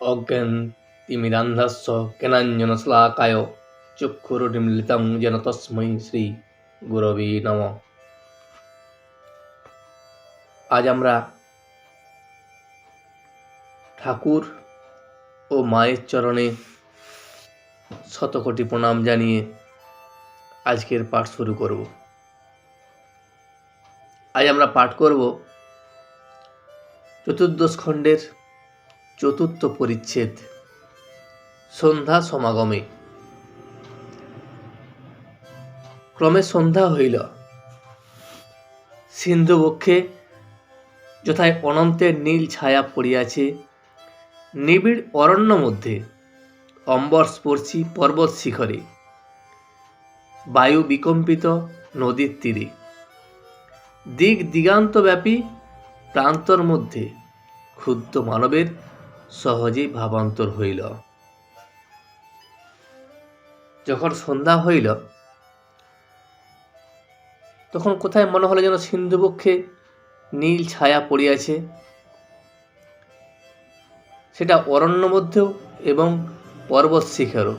অজ্ঞানতিমিরান্ধস্য জ্ঞানাঞ্জনশলাকায় চক্ষুরুন্মিলিतं যেন তস্मै শ্রী গুরবে নমঃ। আজ আমরা ঠাকুর ও মায়ের চরণে শতকোটি প্রণাম জানিয়ে আজকের পাঠ শুরু করব। আজ আমরা পাঠ করব চতুর্দশ খণ্ডের চতুর্থ পরিচ্ছেদ সন্ধ্যা সমাগমে। ক্রমে সন্ধ্যা হইল, সিন্ধুবক্ষে যথায় অনন্তের নীল ছায়া পড়িয়াছে। নিবিড় অরণ্য মধ্যে অম্বরস্পর্শী পর্বত শিখরে, বায়ু বিকম্পিত নদীর তীরে, দিক দিগান্তব্যাপী প্রান্তর মধ্যে ক্ষুদ্র মানবের সহজেই ভাবান্তর হইল। যখন সন্ধ্যা হইল তখন কোথায় মনে হলো যেন সিন্ধুবক্ষে নীল ছায়া পড়িয়াছে, সেটা অরণ্য মধ্যেও এবং পর্বত শিখরও।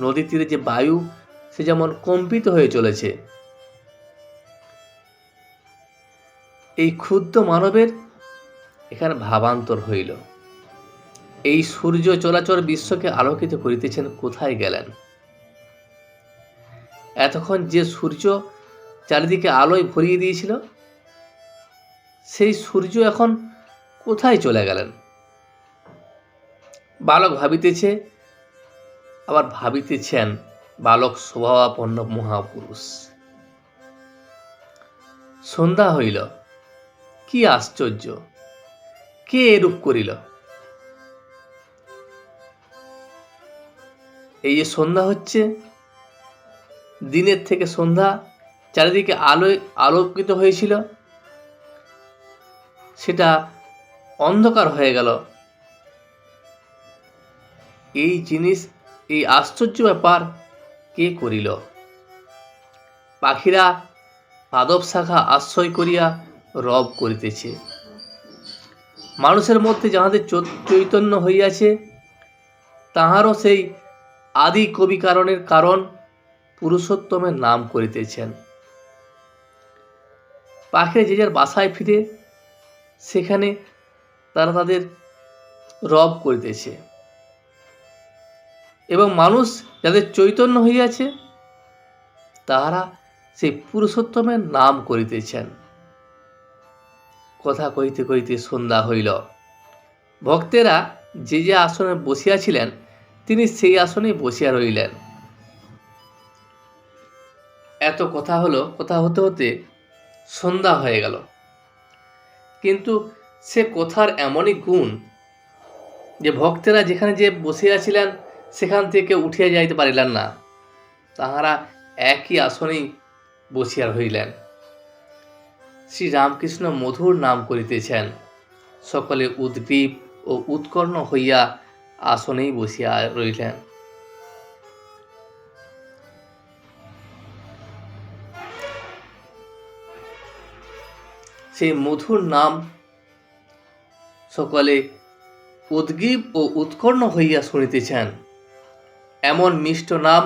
নদীর তীরে যে বায়ু সে যেমন কম্পিত হয়ে চলেছে, এই ক্ষুদ্র মানবের এখানে ভাবান্তর হইল। এই সূর্য চলাচল বিশ্বকে আলোকিত করিতেছেন, কোথায় গেলেন? এতক্ষণ যে সূর্য চারিদিকে আলোয় ভরিয়ে দিয়েছিল, সেই সূর্য এখন কোথায় চলে গেলেন? বালক ভাবিতেছে, আবার ভাবিতেছেন বালক স্বভাবাপন্ন মহাপুরুষ। সন্ধ্যা হইল, কি আশ্চর্য! কে এরূপ করিল? এই যে সন্ধ্যা হচ্ছে, দিনের থেকে সন্ধ্যা চারিদিকে আলোয় আলোকিত হয়েছিল, সেটা অন্ধকার হয়ে গেল। এই জিনিস, এই আশ্চর্য ব্যাপার কে করিল? পাখিরা পাদব শাখা আশ্রয় করিয়া রব করিতেছে। মানুষের মধ্যে যাহাদের চৈতন্য হইয়াছে, তাহারও সেই আদি কবি কারণের কারণ পুরুষোত্তমের নাম করিতেছেন। পাখিরা যে যার বাসায় ফিরে সেখানে তারা তাদের রব করিতেছে, এবং মানুষ যাদের চৈতন্য হইয়াছে তাহারা সেই পুরুষোত্তমের নাম করিতেছেন। কথা কহিতে কহিতে সন্ধ্যা হইল। ভক্তেরা যে যে আসনে বসিয়াছিলেন, তিনি সেই আসনে বসিয়া রইলেন। এত কথা হলো, কথা হতে হতে সন্ধ্যা হয়ে গেল। কিন্তু সে কথার এমনই গুণ যে ভক্তেরা যেখানে যে বসিয়াছিলেন সেখান থেকে উঠিয়া যাইতে পারিলেন না, তাহারা একই আসনেই বসিয়া রহিলেন। শ্রী রামকৃষ্ণ মধুর নাম করিতেছেন, সকলে উদ্গ্রীব ও উৎকর্ণ হইয়া আসনেই বসিয়া রইলেন। সেই মধুর নাম সকলে উদ্গ্রীব ও উৎকর্ণ হইয়া শুনিতেছেন। এমন মিষ্ট নাম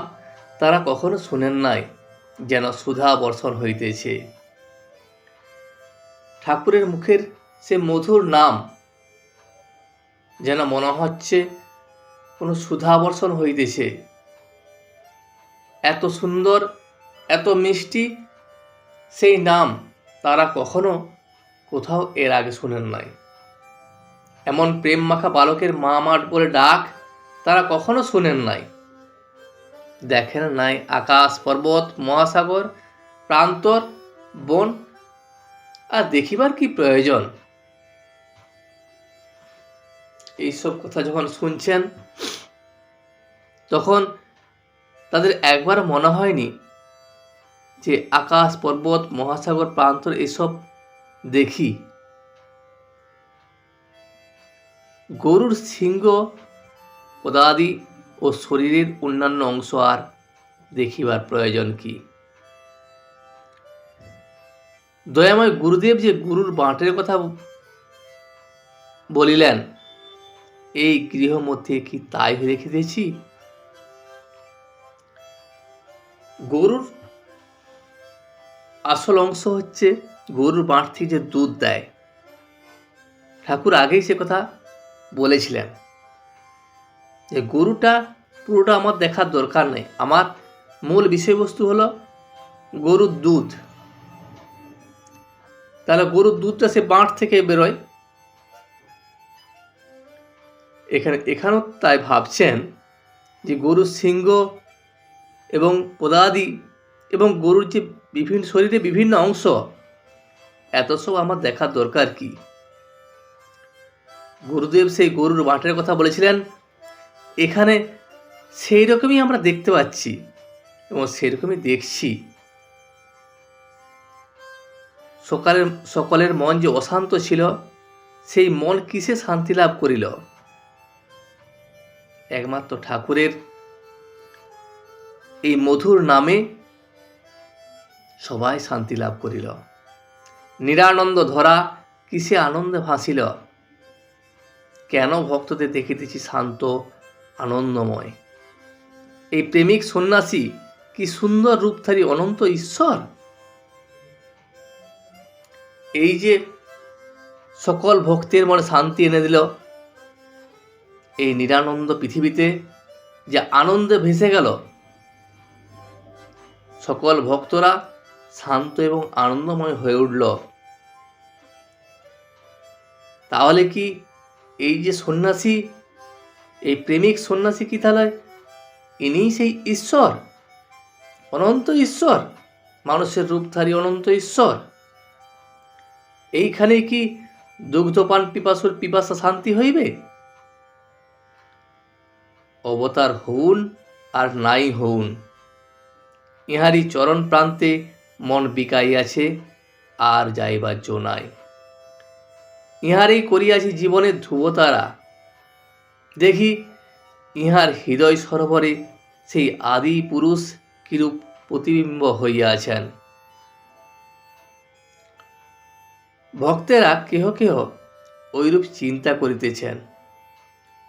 তারা কখনো শুনেন নাই, যেন সুধা বর্ষণ হইতেছে। ঠাকুরের মুখের সে মধুর নাম যেন মনে হচ্ছে কোনো সুধা বর্ষণ হইতেছে। এত সুন্দর, এত মিষ্টি সেই নাম তারা কখনো কোথাও এর আগে শুনেন নাই। এমন প্রেম মাখা বালকের মা মাঠ বলে ডাক তারা কখনো শুনেন নাই, দেখেন নাই আকাশ পর্বত মহাসাগর প্রান্তর বন, আর দেখিবার কি প্রয়োজন? এইসব কথা যখন শুনছেন তখন তাদের একবার মনে হয়নি যে আকাশ পর্বত মহাসাগর প্রান্তর এসব দেখি। গরুর সিংহ পদাদি ও শরীরের অন্যান্য অংশ আর দেখিবার প্রয়োজন কি? দয়াময় গুরুদেব যে গরুর বাঁটের কথা বলিলেন, এই গৃহ মধ্যে কি তাই রেখে দিয়েছি? গরুর আসল অংশ হচ্ছে গরুর বাঁট থেকে যে দুধ দেয়। ঠাকুর আগেই সে কথা বলেছিলেন যে গরুটা পুরোটা আমার দেখার দরকার নেই, আমার মূল বিষয়বস্তু হলো গরুর দুধ। তাহলে গরুর দুধটা সে বাঁট থেকে বেরোয়। এখানেও তাই ভাবছেন যে গরুর সিংহ এবং পদাদি এবং গরুর যে বিভিন্ন শরীরে বিভিন্ন অংশ, এত সব আমার দেখার দরকার কি? গুরুদেব সেই গরুর বাঁটের কথা বলেছিলেন, এখানে সেই রকমই আমরা দেখতে পাচ্ছি এবং সেই রকমই দেখছি। সকলের মন যে অশান্ত ছিল, সেই মন কিসে শান্তি লাভ করিল? একমাত্র ঠাকুরের এই মধুর নামে সবাই শান্তি লাভ করিল। নিরানন্দ ধরা কিসে আনন্দে ভাসিল? কেন ভক্তদের দেখিতেছি শান্ত আনন্দময়। এই প্রেমিক সন্ন্যাসী কি সুন্দর রূপধারী অনন্ত ঈশ্বর। এই যে সকল ভক্তের মনে শান্তি এনে দিল, এই নিরানন্দ পৃথিবীতে যে আনন্দে ভেসে গেল, সকল ভক্তরা শান্ত এবং আনন্দময় হয়ে উঠল। তাহলে কি এই যে সন্ন্যাসী, এই প্রেমিক সন্ন্যাসী কি তাহলে ইনিই সেই ঈশ্বর, অনন্ত ঈশ্বর, মানুষের রূপধারী অনন্ত ঈশ্বর? এইখানে কি দুগ্ধপান পিপাসুর পিপাসা শান্তি হইবে? অবতার হউন আর নাই হউন, ইহারই চরণ প্রান্তে মন বিকাইয়াছে, আর যাইবার জো নাই। ইহারই করিয়াছি জীবনের ধ্রুবতারা, দেখি ইহার হৃদয় সরোবরে সেই আদি পুরুষ কিরূপ প্রতিবিম্ব হইয়াছেন। ভক্তেরা কেহ কেহ ঐরূপ চিন্তা করিতেছেন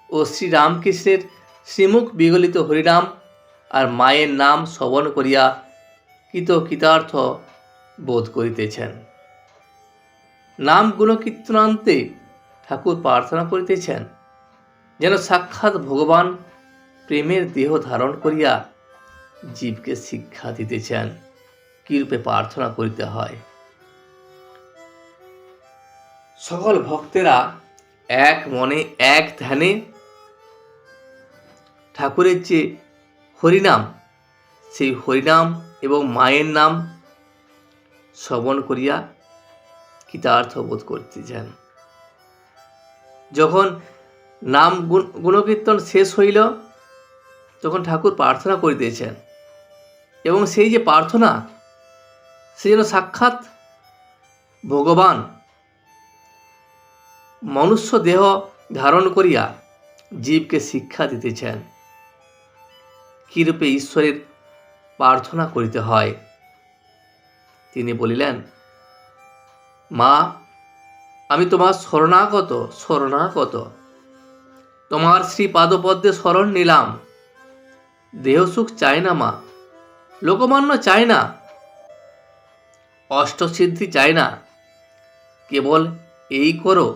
ও শ্রীরামকৃষ্ণের শ্রীমুখ বিগলিত হরিনাম আর মায়ের নাম শ্রবণ করিয়া কৃতার্থ বোধ করিতেছেন। নাম গুণকীর্তনান্তে ঠাকুর প্রার্থনা করিতেছেন যেন সাক্ষাৎ ভগবান প্রেমের দেহ ধারণ করিয়া জীবকে শিক্ষা দিতেছেন কিরূপে প্রার্থনা করিতে হয়। সকল ভক্তেরা এক মনে এক ধ্যানে ঠাকুরের যে হরিনাম, সেই হরিনাম এবং মায়ের নাম শ্রবণ করিয়া কৃতার্থ বোধ করতেছেন। যখন নাম গুণকীর্তন শেষ হইল, তখন ঠাকুর প্রার্থনা করিতেছেন এবং সেই যে প্রার্থনা, সে যেন সাক্ষাৎ ভগবান মনুষ্য দেহ ধারণ করিয়া জীবকে শিক্ষা দিতেছেন কিরূপে ঈশ্বরের প্রার্থনা করিতে হয়। তিনি বলিলেন, মা, আমি তোমার শরণাগত, তোমার শ্রী পাদপদ্মে শরণ নিলাম। দেহ সুখ চাই না মা, লোকমান্য চাই না, অষ্টসিদ্ধি চাই না, কেবল এই করো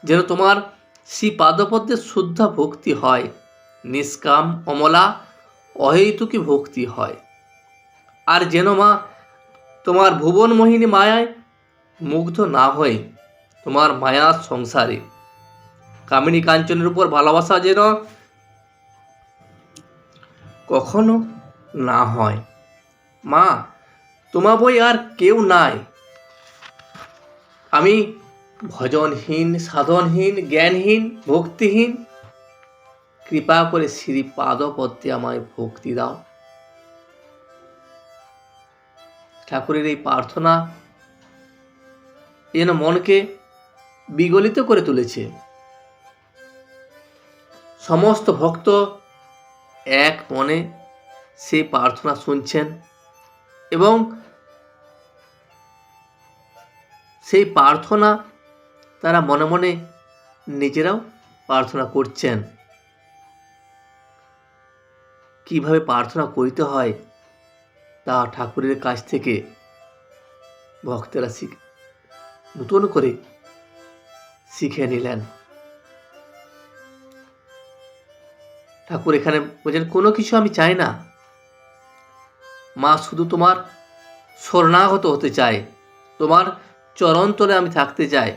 যেন তোমার শ্রী পাদপদ্মে শুদ্ধ ভক্তি হয়, নিষ্কাম অমলা অহেতুকী ভক্তি হয়। আর যেন মা তোমার ভুবন মোহিনী মায়ায় মুগ্ধ না হয়, তোমার মায়ার সংসারে কামিনী কাঞ্চনের উপর ভালোবাসা যেন কখনো না হয়। মা, তোমার বই আর কেউ নাই, আমি ভজনহীন, সাধনহীন, জ্ঞানহীন, ভক্তিহীন, কৃপা করে শ্রী পাদপদ্মে আমায় ভক্তি দাও। ঠাকুরের এই প্রার্থনা যেন মনকে বিগলিত করে তুলেছে। সমস্ত ভক্ত এক মনে সেই প্রার্থনা শুনছেন এবং সেই প্রার্থনা তারা মনে মনে নিজেরাও প্রার্থনা করছেন, কিভাবে প্রার্থনা করতে হয় তা ঠাকুরের কাছ থেকে ভক্তেরা নতুন করে শিখে নিলেন। ঠাকুর এখানে বলছেন, কোনো কিছু আমি চাই না মা, শুধু তোমার শরণাগত হতে চাই, তোমার চরণতলে আমি থাকতে চাই।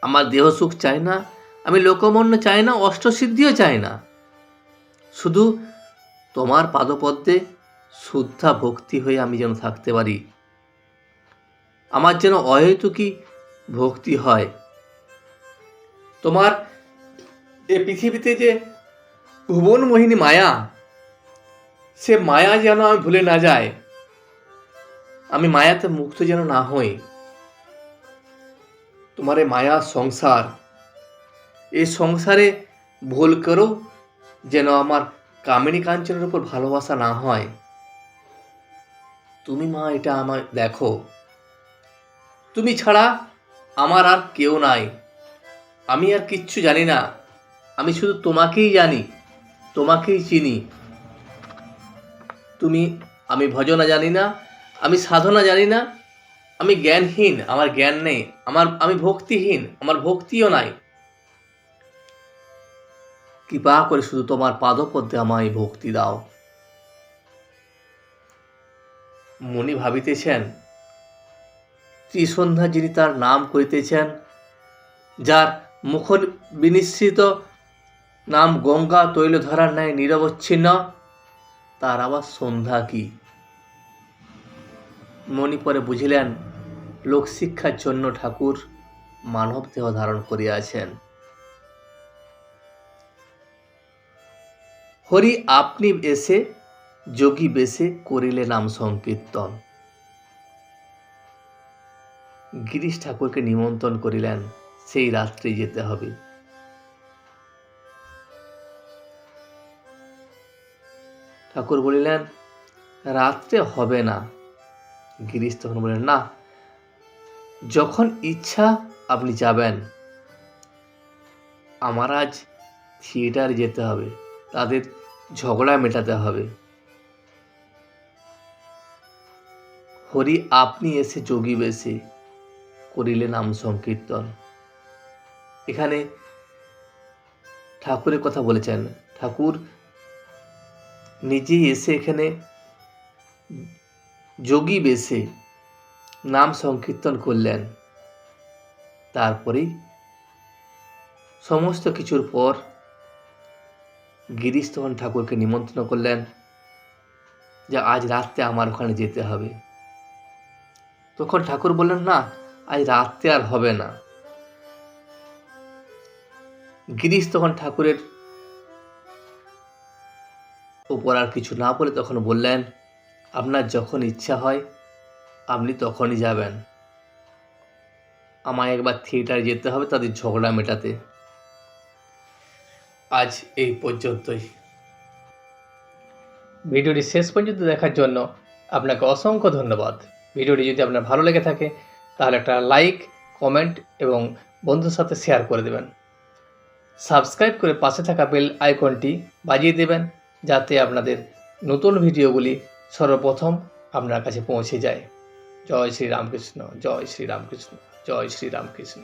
আমার দেহ সুখ চাই না, আমি লোকমান্য চাই না, অষ্টসিদ্ধিও চাই না, শুধু তোমার পাদপদ্মে শুদ্ধা ভক্তি হয়ে আমি যেন থাকতে পারি, আমার যেন অহেতুকী ভক্তি হয়। তোমার এ পৃথিবীতে যে ভুবন মোহিনী মায়া, সে মায়া যেন আমি ভুলে না যাই, আমি মায়াতে মুক্ত যেন না হই। তোমার এই মায়া সংসার, এই সংসারে ভুল করো যেন আমার কামিনী কাঞ্চনের উপর ভালোবাসা না হয়। তুমি মা এটা আমায় দেখো, তুমি ছাড়া আমার আর কেউ নাই, আমি আর কিচ্ছু জানি না, আমি শুধু তোমাকেই জানি, তোমাকেই চিনি। আমি ভজনা জানি না, আমি সাধনা জানি না, আমি জ্ঞানহীন, আমার জ্ঞান নেই, আমি ভক্তিহীন, আমার ভক্তিও নাই। কৃপা করে শুধু তোমার পাদপদ্মে আমায় ভক্তি দাও। মনি ভাবিতেছেন, ত্রিসন্ধ্যা যিনি তার নাম করিতেছেন, যার মুখ বিনিশ্রিত নাম গঙ্গা তৈলধারার ন্যায় নিরবচ্ছিন্ন, তার আবার সন্ধ্যা কি? মনি পরে বুঝিলেন, লোকশিক্ষার জন্য ঠাকুর মানব দেহ ধারণ করিয়াছেন। হরি আপনি এসে যোগী বেশে করিলে নাম সংকীর্তন। গিরিশ ঠাকুরকে নিমন্ত্রণ করিলেন, সেই রাত্রে যেতে হবে। ঠাকুর বলিলেন, রাত্রে হবে না। গিরিশ তখন বললেন, না, যখন ইচ্ছা আপনি যাবেন, আমার আজ থিয়েটারে যেতে হবে, তাদের ঝগড়া মেটাতে হবে। হরি আপনি এসে যোগী বেশে করিলে নাম সংকীর্তন। এখানে ঠাকুরের কথা বলেছেন, ঠাকুর নিজেই এসে এখানে যোগী বেশে নাম সংকীর্তন করলেন। তারপরেই সমস্ত কিছুর পর গিরিশ তখন ঠাকুরকে নিমন্ত্রণ করলেন যে আজ রাত্রে আমার ওখানে যেতে হবে। তখন ঠাকুর বললেন, না, আজ রাত্রে আর হবে না। গিরিশ তখন ঠাকুরের উপর আর কিছু না বলে তখন বললেন, আপনার যখন ইচ্ছা হয় আপনি তখনই যাবেন, আমায় একবার থিয়েটারে যেতে হবে তাদের ঝগড়া মেটাতে। আজ এই পর্যন্তই। ভিডিওটি শেষ পর্যন্ত দেখার জন্য আপনাকে অসংখ্য ধন্যবাদ। ভিডিওটি যদি আপনার ভালো লেগে থাকে তাহলে একটা লাইক, কমেন্ট এবং বন্ধুর সাথে শেয়ার করে দেবেন। সাবস্ক্রাইব করে পাশে থাকা বেল আইকনটি বাজিয়ে দেবেন, যাতে আপনাদের নতুন ভিডিওগুলি সর্বপ্রথম আপনার কাছে পৌঁছে যায়। জয় শ্রী রামকৃষ্ণ, জয় শ্রী রামকৃষ্ণ, জয় শ্রী রামকৃষ্ণ।